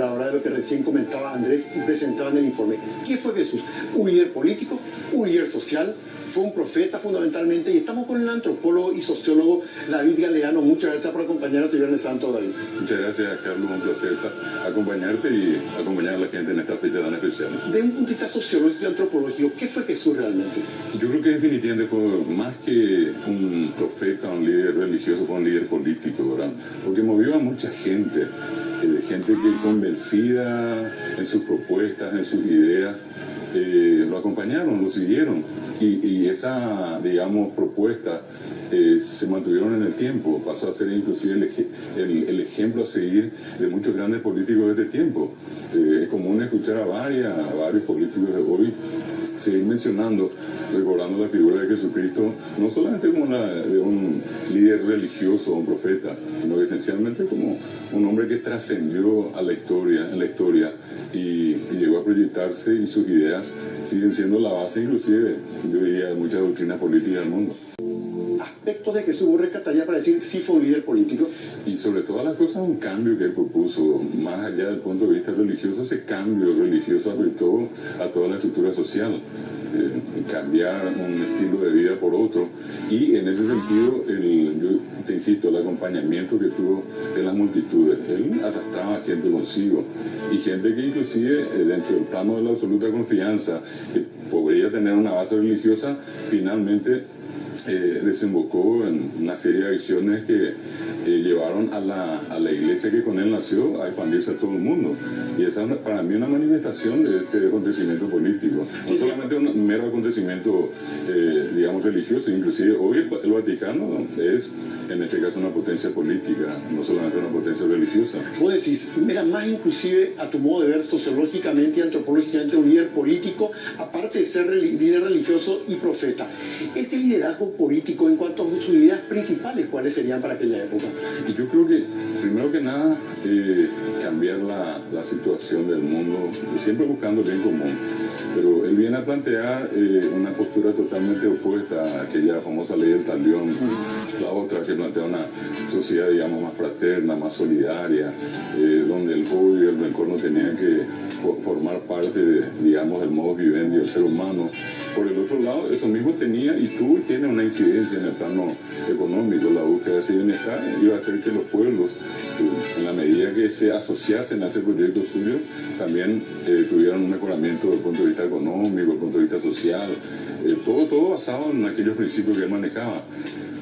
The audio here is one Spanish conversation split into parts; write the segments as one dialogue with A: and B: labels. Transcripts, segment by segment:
A: la hora de lo que recién comentaba Andrés y presentaba en el informe. ¿Qué fue Jesús? ¿Un líder político? ¿Un líder social? ¿Fue un profeta fundamentalmente? Y estamos con el antropólogo y sociólogo David Galeano. Muchas gracias por acompañarnos este Viernes Santo, David.
B: Muchas gracias, Carlos. Un placer acompañarte y acompañar a la gente en esta fecha tan especial.
A: De un punto de vista sociológico y antropológico, ¿qué fue Jesús realmente?
B: Yo creo que definitivamente fue más que un profeta, un líder religioso, fue un líder político, ¿verdad? Porque movió a mucha gente, gente que convencida en sus propuestas, en sus ideas, lo acompañaron, lo siguieron. Y esa, digamos, propuesta se mantuvieron en el tiempo, pasó a ser inclusive el ejemplo a seguir de muchos grandes políticos de este tiempo. Es común escuchar a varios políticos de hoy seguir mencionando, recordando la figura de Jesucristo, no solamente como de un líder religioso o un profeta, sino esencialmente como un hombre que trascendió a la historia, y llegó a proyectarse, y sus ideas siguen siendo la base inclusive, yo diría, de muchas doctrinas políticas del mundo.
A: Aspectos de Jesús vos rescataría para decir sí fue un líder político.
B: Y sobre todas las cosas un cambio que él propuso, más allá del punto de vista religioso, ese cambio religioso afectó a toda la estructura social, cambiar un estilo de vida por otro, y en ese sentido, yo te insisto, el acompañamiento que tuvo de las multitudes, él arrastraba a gente consigo, y gente que inclusive dentro del plano de la absoluta confianza, que podría tener una base religiosa, finalmente desembocó en una serie de acciones que llevaron a la iglesia que con él nació a expandirse a todo el mundo. Y esa es para mí una manifestación de este acontecimiento político, no solamente un mero acontecimiento, digamos, religioso. Inclusive hoy el Vaticano es, en este caso, una potencia política, no solamente una potencia religiosa.
A: Vos decís, era más inclusive, a tu modo de ver, sociológicamente y antropológicamente, un líder político, aparte de ser líder religioso y profeta. Este liderazgo político, en cuanto a sus ideas principales, ¿cuáles serían para aquella época?
B: Y yo creo que, primero que nada, cambiar la situación del mundo, siempre buscando el bien común. Pero él viene a plantear una postura totalmente opuesta a aquella famosa ley del talión, la otra que plantea una sociedad, digamos, más fraterna, más solidaria, donde el odio y el rencor no tenían que formar parte, digamos, del modo vivendi del ser humano. Por el otro lado, eso mismo tenía y tuvo y tiene una incidencia en el plano económico. La búsqueda de ese bienestar iba a hacer que los pueblos, en la medida que se asociasen a ese proyecto suyo, también tuvieran un mejoramiento desde el punto de vista económico, desde el punto de vista social, todo basado en aquellos principios que él manejaba.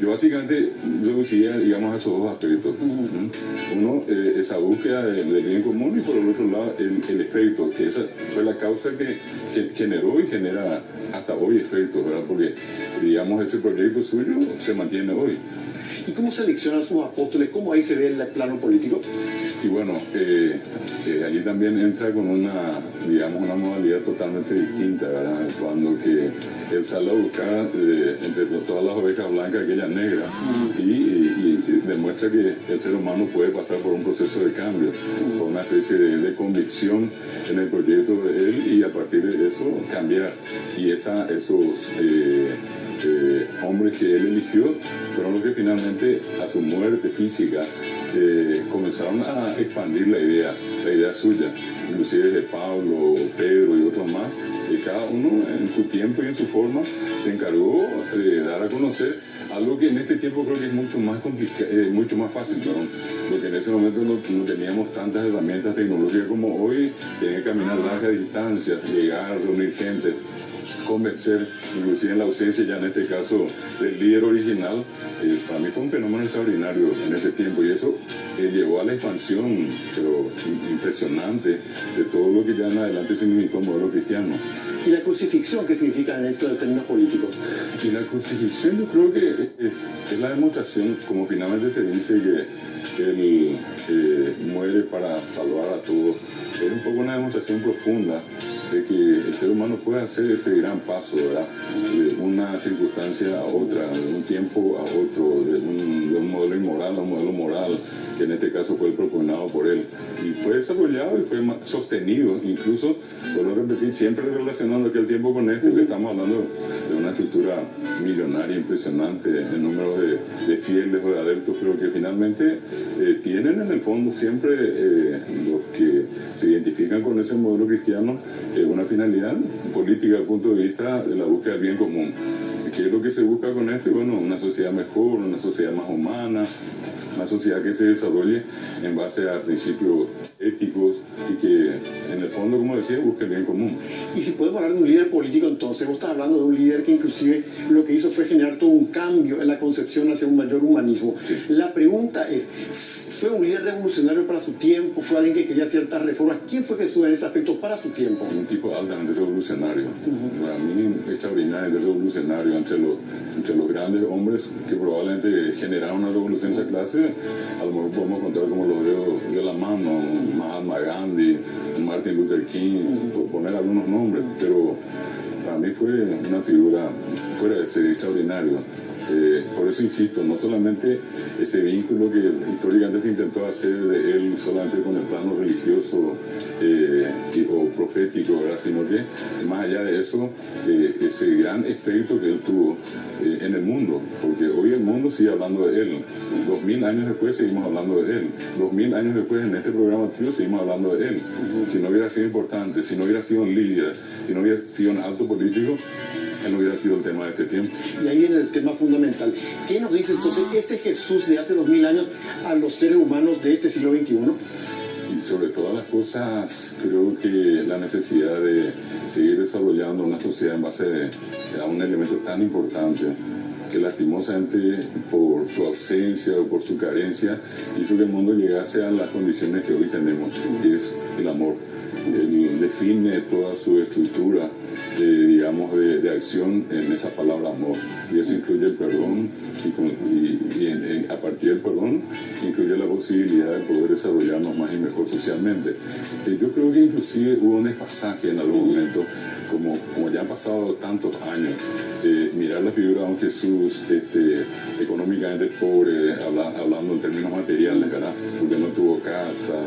B: Yo básicamente reduciría, digamos, a esos dos aspectos. Uno, esa búsqueda del bien común, y por el otro lado, el efecto, que esa fue la causa que generó y genera hasta hoy efectos, ¿verdad? Porque, digamos, ese proyecto suyo se mantiene hoy.
A: ¿Y cómo selecciona a sus apóstoles? ¿Cómo ahí se ve el plano político?
B: Y bueno, allí también entra con una, digamos, una modalidad totalmente distinta, ¿verdad? Cuando que él sale a buscar entre todas las ovejas blancas aquellas negras, y demuestra que el ser humano puede pasar por un proceso de cambio, por una especie de convicción en el proyecto de él, y a partir de eso cambiar. Y esos hombres que él eligió fueron los que finalmente, a su muerte física, comenzaron a expandir la idea suya, inclusive de Pablo, Pedro y otros más, que cada uno en su tiempo y en su forma se encargó de dar a conocer algo que en este tiempo creo que es mucho más complicado, mucho más fácil, ¿no? Porque en ese momento no teníamos tantas herramientas tecnológicas como hoy. Tenía que caminar largas distancias, llegar, reunir gente, convencer, inclusive en la ausencia ya en este caso del líder original. Para mí fue un fenómeno extraordinario en ese tiempo, y eso llevó a la expansión, pero impresionante, de todo lo que ya en adelante significó el modelo cristiano.
A: ¿Y la crucifixión qué significa en estos términos políticos?
B: Y la crucifixión yo creo que es la demostración, como finalmente se dice que él muere para salvar a todos, es un poco una demostración profunda de que el ser humano puede hacer ese gran paso, ¿verdad? una circunstancia a otra, de un tiempo a otro, de un modelo inmoral a un modelo moral, que en este caso fue el propugnado por él. Y fue desarrollado y fue sostenido, incluso, vuelvo a repetir, siempre relacionando aquel tiempo con este, que estamos hablando de una estructura millonaria impresionante en número de fieles o de adeptos, pero que finalmente tienen en el fondo siempre los que se identifican con ese modelo cristiano una finalidad política desde el punto de vista de la búsqueda del bien común. ¿Qué es lo que se busca con esto? Bueno, una sociedad mejor, una sociedad más humana, una sociedad que se desarrolle en base a principios éticos y que en el fondo, como decía, busque el bien común.
A: Y si podemos hablar de un líder político, entonces vos estás hablando de un líder que inclusive lo que hizo fue generar todo un cambio en la concepción hacia un mayor humanismo. Sí. La pregunta es, ¿fue un líder revolucionario para su tiempo? ¿Fue alguien que quería ciertas reformas? ¿Quién fue Jesús en ese aspecto para su tiempo?
B: Un tipo altamente revolucionario. Para mí, extraordinariamente revolucionario entre los grandes hombres que probablemente generaron una revolución de esa clase. A lo mejor podemos contar como los dedos de la mano, Mahatma Gandhi, Martin Luther King, por poner algunos nombres, pero para mí fue una figura fuera de ser extraordinario. Por eso insisto, no solamente ese vínculo que históricamente se intentó hacer de él solamente con el plano religioso o profético, ¿verdad? Sino que más allá de eso, ese gran efecto que él tuvo en el mundo, porque hoy el mundo sigue hablando de él, 2000 años después seguimos hablando de él, 2000 años después en este programa tuyo seguimos hablando de él. Si no hubiera sido importante, si no hubiera sido un líder, si no hubiera sido un alto político, él no hubiera sido el tema de este tiempo.
A: Y ahí viene el tema fundamental. ¿Qué nos dice entonces ese Jesús de hace 2000 años a los seres humanos de este siglo XXI?
B: Y sobre todas las cosas, creo que la necesidad de seguir desarrollando una sociedad en base a un elemento tan importante que lastimosamente por su ausencia o por su carencia hizo que el mundo llegase a las condiciones que hoy tenemos, que es el amor. Él define toda su estructura digamos, de acción en esa palabra amor, y eso incluye el perdón y a partir del perdón incluye la posibilidad de poder desarrollarnos más y mejor socialmente. Yo creo que inclusive hubo un desfasaje en algún momento, como ya han pasado tantos años, mirar la figura de un Jesús económicamente pobre, hablando en términos materiales, ¿verdad? Porque no tuvo casa,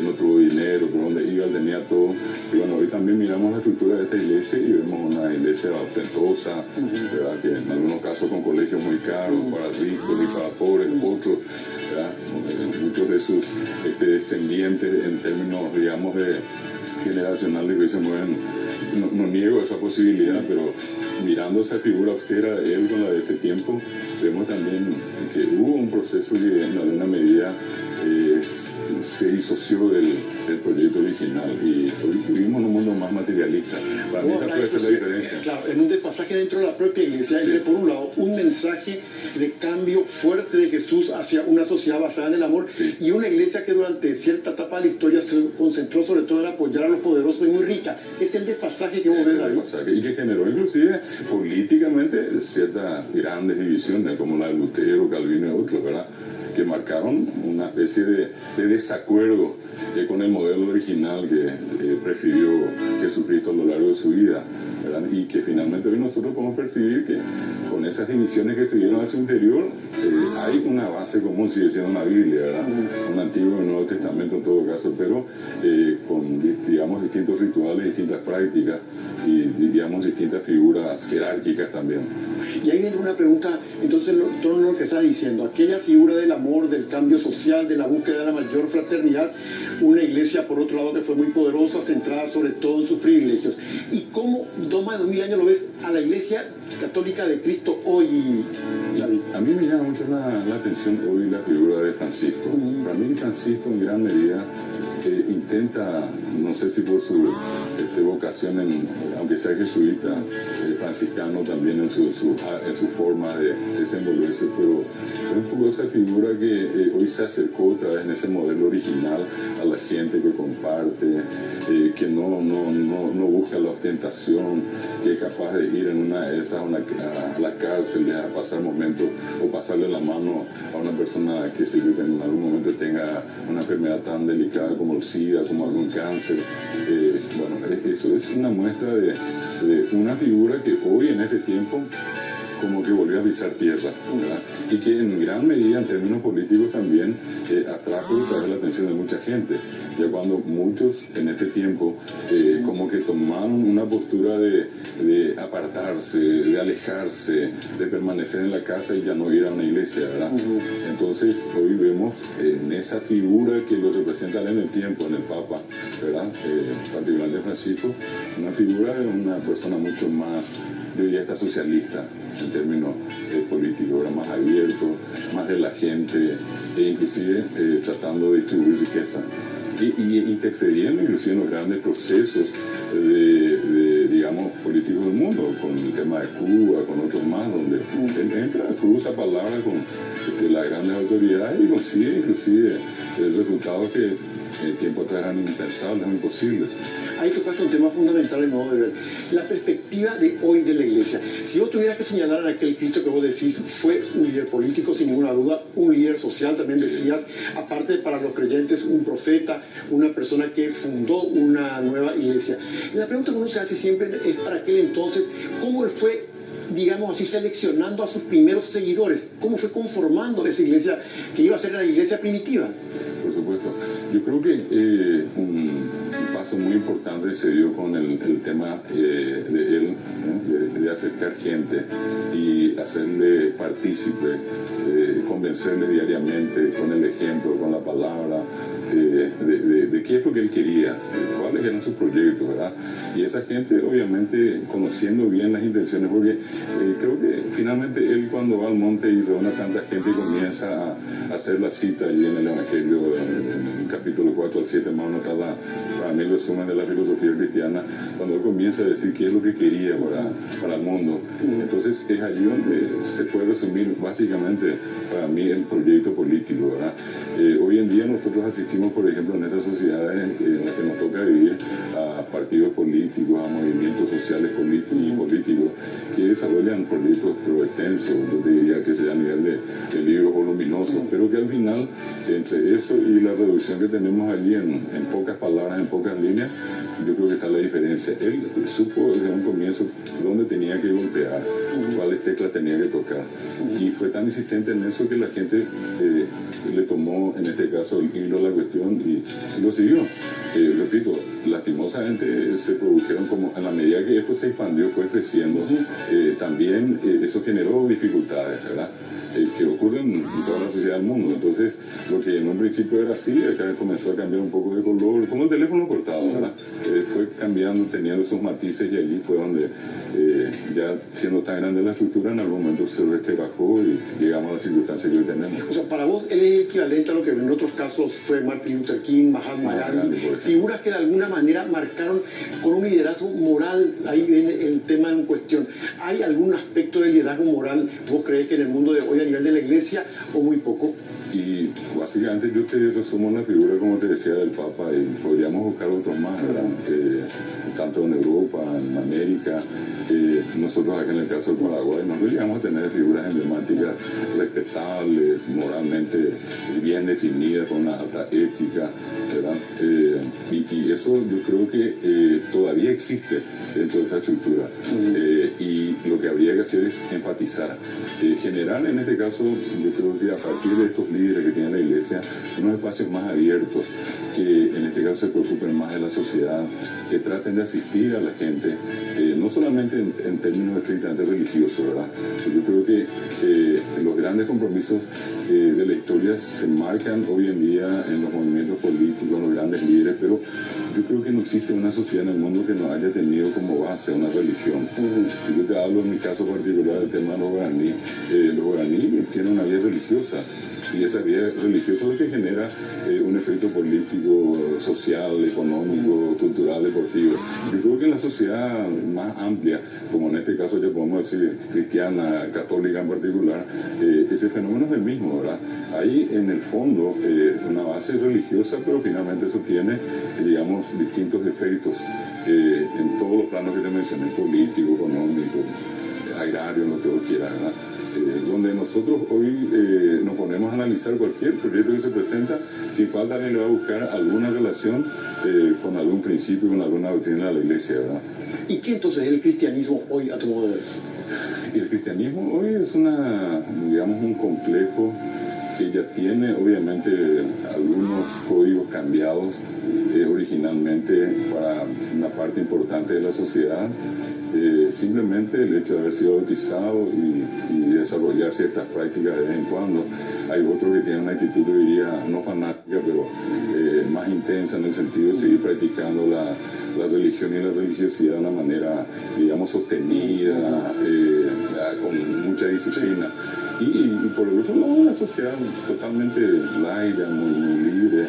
B: no tuvo dinero, por donde iba tenía todo. Y bueno, hoy también miramos la estructura de esta iglesia y vemos una iglesia ostentosa, ¿verdad? Que en algunos casos con colegios muy caros para ricos y para pobres, otros, ¿verdad? Muchos de sus descendientes en términos, digamos, generacionales que se mueven. No niego esa posibilidad, pero mirando esa figura austera de él con la de este tiempo, vemos también que hubo un proceso que en alguna medida se disoció del proyecto original y hoy vivimos en un mundo más materialista. Para mí esa puede ser la diferencia.
A: Claro, en un desfasaje dentro de la propia iglesia, entre por un lado un mensaje de cambio fuerte de Jesús hacia una sociedad basada en el amor, y una iglesia que durante cierta etapa de la historia se concentró sobre todo en apoyar a los poderosos y muy rica. Es el desfasaje que vos ves ahí.
B: Y que generó inclusive políticamente ciertas grandes divisiones como la de Lutero, Calvino y otros, ¿verdad? Que marcaron una especie de desacuerdo con el modelo original que prefirió Jesucristo a lo largo de su vida, ¿verdad? Y que finalmente hoy nosotros podemos percibir que con esas divisiones que se dieron a su interior hay una base común, sigue siendo una Biblia, ¿verdad? Un Antiguo y un Nuevo Testamento en todo caso, pero con, digamos, distintos rituales, distintas prácticas y, digamos, distintas figuras jerárquicas también.
A: Y ahí viene una pregunta, entonces, todo lo que estás diciendo, aquella figura del amor, del cambio social, de la búsqueda de la mayor fraternidad, una iglesia, por otro lado, que fue muy poderosa, centrada sobre todo en sus privilegios. ¿Y cómo, más de 2000 años, lo ves a la iglesia católica de Cristo hoy, David?
B: A mí me llama mucho la atención hoy la figura de Francisco. Para mí Francisco en gran medida intenta, no sé si por su vocación, aunque sea jesuita, franciscano también en su forma de desenvolverse, pero es un poco esa figura que hoy se acercó otra vez en ese modelo original a la gente que comparte, que no busca la ostentación, que es capaz de ir en una de esas a la cárcel a pasar momentos o pasarle la mano a una persona que en algún momento tenga una enfermedad tan delicada como el SIDA, como algún cáncer. Bueno, eso es una muestra de una figura que hoy en este tiempo como que volvió a pisar tierra, ¿verdad? Y que en gran medida en términos políticos también atrajo y trajo la atención de mucha gente, ya cuando muchos en este tiempo como que tomaron una postura de apartarse, de alejarse, de permanecer en la casa y ya no ir a una iglesia, ¿verdad? Entonces hoy vemos en esa figura que lo representa en el tiempo, en el Papa, ¿verdad? Particularmente Francisco, una figura de una persona mucho más, yo diría, hasta socialista en términos políticos, ahora más abierto, más de la gente, e inclusive tratando de distribuir riqueza y intercediendo inclusive en los grandes procesos digamos, políticos del mundo, con el tema de Cuba, con otros más, donde él entra, cruza palabras con las grandes autoridades y consigue inclusive resultados que en tiempo atrás eran impensables, imposibles.
A: Ahí tocaste un tema fundamental, en modo de ver, la perspectiva de hoy de la Iglesia. Si vos tuvieras que señalar a aquel Cristo que vos decís, fue un líder político sin ninguna duda, un líder social también decías, aparte para los creyentes un profeta, una persona que fundó una nueva Iglesia. La pregunta que uno se hace siempre es para aquel entonces, ¿cómo él fue, digamos así, seleccionando a sus primeros seguidores? ¿Cómo fue conformando esa iglesia que iba a ser la iglesia primitiva?
B: Por supuesto. Yo creo que un paso muy importante se dio con el tema de él, ¿no? de acercar gente y hacerle partícipe, convencerle diariamente con el ejemplo, con la palabra, de qué es lo que él quería, cuáles eran sus proyectos, ¿verdad? Y esa gente, obviamente, conociendo bien las intenciones, porque creo que finalmente él cuando va al monte y reúne a tanta gente y comienza a hacer la cita allí en el Evangelio, en el capítulo 4 al 7, más o menos, para mí el resumen de la filosofía cristiana, cuando él comienza a decir qué es lo que quería para el mundo. Entonces es allí donde se puede resumir básicamente para mí el proyecto político, ¿verdad? Hoy en día nosotros asistimos, por ejemplo, en estas sociedades en las que nos toca vivir, a partidos políticos, a movimientos sociales y políticos que desarrollan proyectos pero extensos, yo te diría que sea a nivel de libros voluminosos, pero que al final, entre eso y la reducción que tenemos allí en pocas palabras, en pocas líneas, yo creo que está la diferencia. Él supo desde un comienzo dónde tenía que golpear, cuáles teclas tenía que tocar, y fue tan insistente en eso que la gente le tomó, en este caso, el hilo a la cuestión y lo siguió. Repito, lastimosamente se produjeron, como en la medida que esto se expandió, fue creciendo, también eso generó dificultades, ¿verdad? Que ocurren en toda la sociedad del mundo. Entonces, lo que en un principio era así, acá comenzó a cambiar un poco de color, como el teléfono cortado, ¿verdad? Fue cambiando, teniendo esos matices, y allí fue donde, ya siendo tan grande la estructura, en algún momento se resquebrajó y llegamos a la circunstancia que hoy tenemos.
A: O sea, para vos él es equivalente a lo que en otros casos fue Martin Luther King, Mahatma Gandhi, figuras que de alguna manera marcaron con un liderazgo moral. Ahí viene el tema en cuestión. ¿Hay algún aspecto de liderazgo moral, vos crees, que en el mundo de hoy a nivel de la iglesia, o muy poco?
B: Y básicamente yo te resumo la figura, como te decía, del Papa, y podríamos buscar otros más, ¿verdad? Tanto en Europa, en América, nosotros acá en el caso del Paraguay, nosotros llegamos a tener figuras emblemáticas respetables, moralmente bien definidas, con una alta ética, ¿verdad? Y eso yo creo que todavía existe dentro de esa estructura, y lo que habría que hacer es enfatizar, generar en este caso, yo creo que a partir de estos líderes que tiene la iglesia, unos espacios más abiertos, que en este caso se preocupen más de la sociedad, que traten de asistir a la gente, no solamente en términos estrictamente religiosos, ¿verdad? Yo creo que los grandes compromisos de la historia se marcan hoy en día en los movimientos políticos, en los grandes líderes, pero yo creo que no existe una sociedad en el mundo que no haya tenido como base una religión. Yo te hablo en mi caso particular del tema de los guaraníes. Los guaraníes tienen una vida religiosa, y esa vida religiosa es lo que genera un efecto político, social, económico, cultural, deportivo. Yo creo que en la sociedad más amplia, como en este caso ya podemos decir cristiana, católica en particular, ese fenómeno es el mismo, ¿verdad? Hay en el fondo una base religiosa, pero finalmente eso tiene, digamos, distintos efectos en todos los planos que te mencioné, político, económico, agrario, lo que vos quieras, ¿verdad? donde nosotros hoy nos ponemos a analizar cualquier proyecto que se presenta, sin falta alguien le va a buscar alguna relación con algún principio, con alguna doctrina de la Iglesia, ¿verdad?
A: ¿Y qué entonces es el cristianismo hoy, a tu modo de ver?
B: Y el cristianismo hoy es un complejo que ya tiene obviamente algunos códigos cambiados originalmente para una parte importante de la sociedad. Simplemente el hecho de haber sido bautizado y desarrollar ciertas prácticas de vez en cuando. Hay otros que tienen una actitud, yo diría, no fanática, pero más intensa en el sentido de seguir practicando la religión y la religiosidad de una manera, digamos, sostenida, con mucha disciplina. Y por el otro lado, una sociedad totalmente laica, muy libre,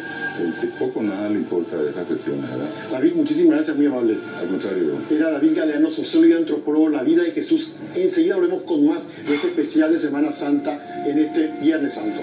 B: que poco o nada le importa de esas cuestiones, ¿verdad?
A: David, muchísimas gracias, muy amable.
B: Al contrario.
A: Era David Galeano, sociólogo y antropólogo, La vida de Jesús. Enseguida volvemos con más de este especial de Semana Santa en este Viernes Santo.